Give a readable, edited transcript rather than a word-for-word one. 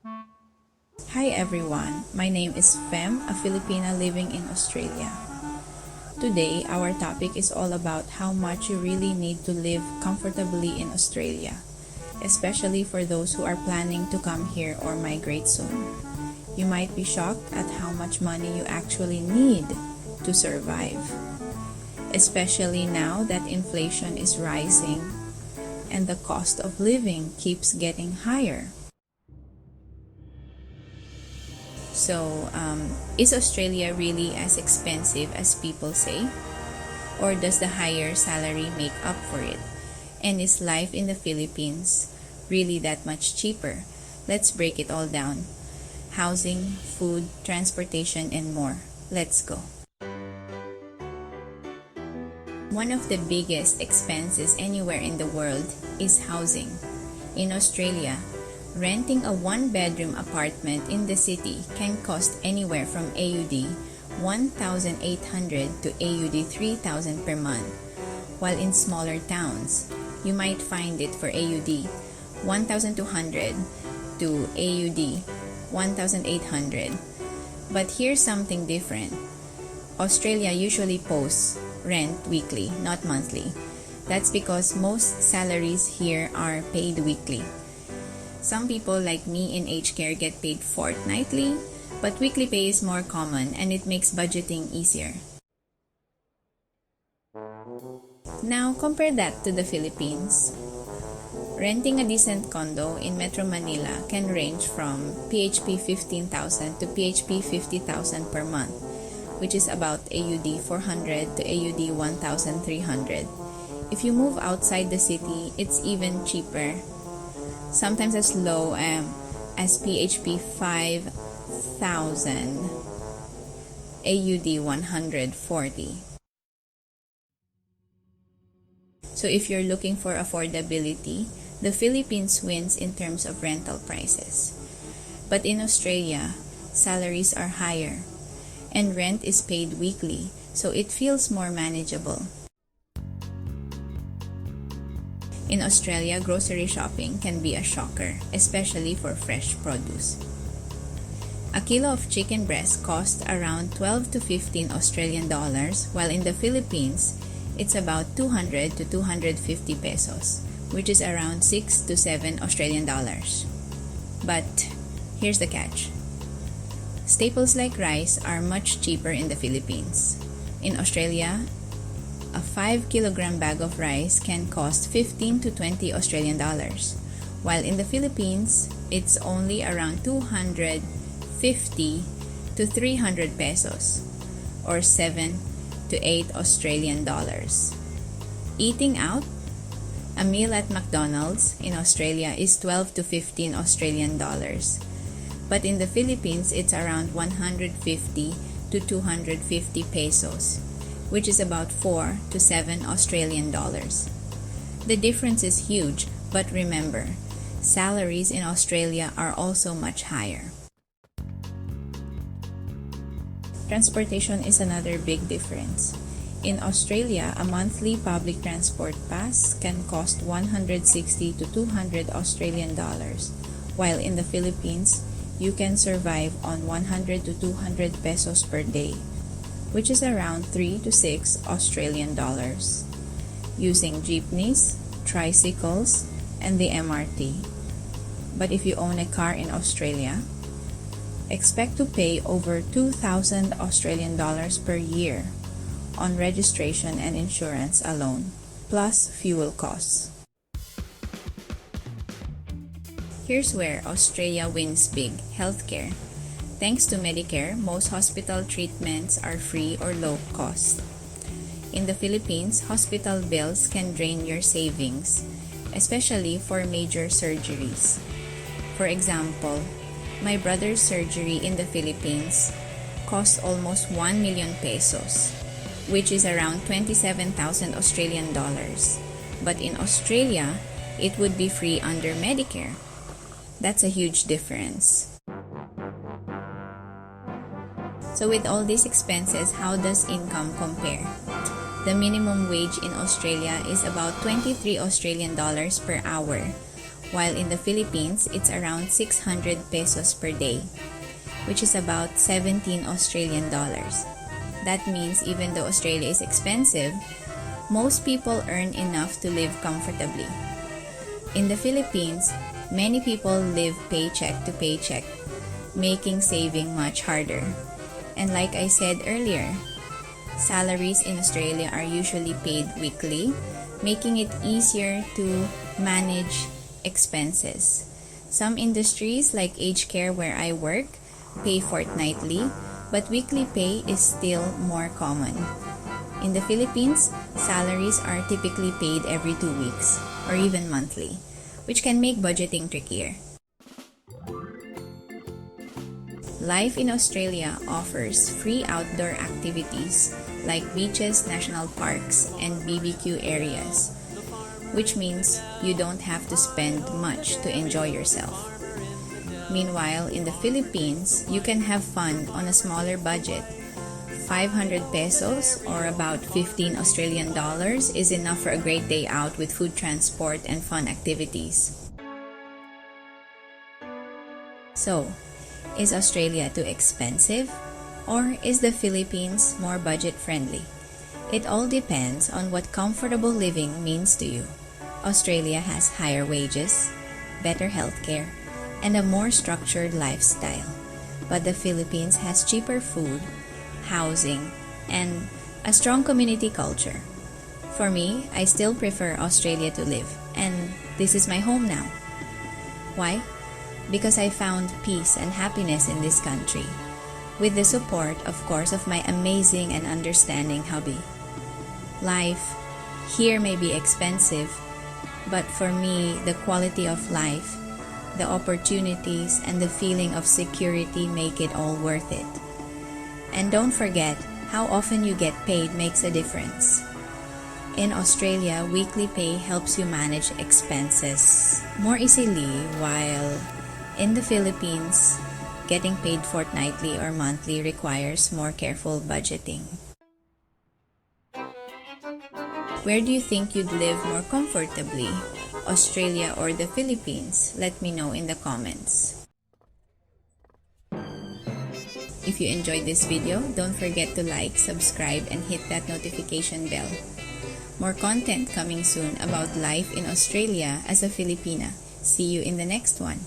Hi everyone, my name is Fem, a Filipina living in Australia. Today, our topic is all about how much you really need to live comfortably in Australia, especially for those who are planning to come here or migrate soon. You might be shocked at how much money you actually need to survive, especially now that inflation is rising and the cost of living keeps getting higher. So, is Australia really as expensive as people say? Or does the higher salary make up for it? And is life in the Philippines really that much cheaper? Let's break it all down. Housing, food, transportation, and more. Let's go. One of the biggest expenses anywhere in the world is housing. In Australia, renting a one-bedroom apartment in the city can cost anywhere from AUD 1,800 to AUD 3,000 per month, while in smaller towns, you might find it for AUD 1,200 to AUD 1,800. But here's something different. Australia usually posts rent weekly, not monthly. That's because most salaries here are paid weekly. Some people like me in aged care get paid fortnightly, but weekly pay is more common and it makes budgeting easier. Now compare that to the Philippines. Renting a decent condo in Metro Manila can range from PHP 15,000 to PHP 50,000 per month, which is about AUD 400 to AUD 1,300. If you move outside the city, it's even cheaper, sometimes as low as PHP 5,000, AUD 140. So if you're looking for affordability, the Philippines wins in terms of rental prices. But in Australia, salaries are higher and rent is paid weekly, so it feels more manageable. In Australia, grocery shopping can be a shocker, especially for fresh produce. A kilo of chicken breast costs around 12 to 15 Australian dollars, while in the Philippines, it's about 200 to 250 pesos, which is around 6 to 7 Australian dollars. But here's the catch. Staples like rice are much cheaper in the Philippines. In Australia, a 5-kilogram bag of rice can cost 15 to 20 Australian dollars, while in the Philippines, it's only around 250 to 300 pesos, or 7 to 8 Australian dollars. Eating out? A meal at McDonald's in Australia is 12 to 15 Australian dollars, but in the Philippines, it's around 150 to 250 pesos, which is about 4 to 7 Australian dollars. The difference is huge, but remember, salaries in Australia are also much higher. Transportation is another big difference. In Australia, a monthly public transport pass can cost 160 to 200 Australian dollars, while in the Philippines, you can survive on 100 to 200 pesos per day, which is around 3 to 6 Australian dollars, using jeepneys, tricycles, and the MRT. But if you own a car in Australia, expect to pay over 2,000 Australian dollars per year on registration and insurance alone, plus fuel costs. Here's where Australia wins big: healthcare. Thanks to Medicare, most hospital treatments are free or low cost. In the Philippines, hospital bills can drain your savings, especially for major surgeries. For example, my brother's surgery in the Philippines cost almost 1 million pesos, which is around 27,000 Australian dollars. But in Australia, it would be free under Medicare. That's a huge difference. So with all these expenses, how does income compare? The minimum wage in Australia is about 23 Australian dollars per hour, while in the Philippines, it's around 600 pesos per day, which is about 17 Australian dollars. That means even though Australia is expensive, most people earn enough to live comfortably. In the Philippines, many people live paycheck to paycheck, making saving much harder. And like I said earlier, salaries in Australia are usually paid weekly, making it easier to manage expenses. Some industries like aged care where I work pay fortnightly, but weekly pay is still more common. In the Philippines, salaries are typically paid every 2 weeks or even monthly, which can make budgeting trickier. Life in Australia offers free outdoor activities like beaches, national parks, and BBQ areas, which means you don't have to spend much to enjoy yourself. Meanwhile, in the Philippines, you can have fun on a smaller budget. 500 pesos or about 15 Australian dollars is enough for a great day out with food transport and fun activities. So, is Australia too expensive? Or is the Philippines more budget-friendly? It all depends on what comfortable living means to you. Australia has higher wages, better healthcare, and a more structured lifestyle. But the Philippines has cheaper food, housing, and a strong community culture. For me, I still prefer Australia to live, and this is my home now. Why? Because I found peace and happiness in this country, with the support, of course, of my amazing and understanding hubby. Life here may be expensive, but for me, the quality of life, the opportunities, and the feeling of security make it all worth it. And don't forget, how often you get paid makes a difference. In Australia, weekly pay helps you manage expenses more easily, while in the Philippines, getting paid fortnightly or monthly requires more careful budgeting. Where do you think you'd live more comfortably, Australia or the Philippines? Let me know in the comments. If you enjoyed this video, don't forget to like, subscribe, and hit that notification bell. More content coming soon about life in Australia as a Filipina. See you in the next one.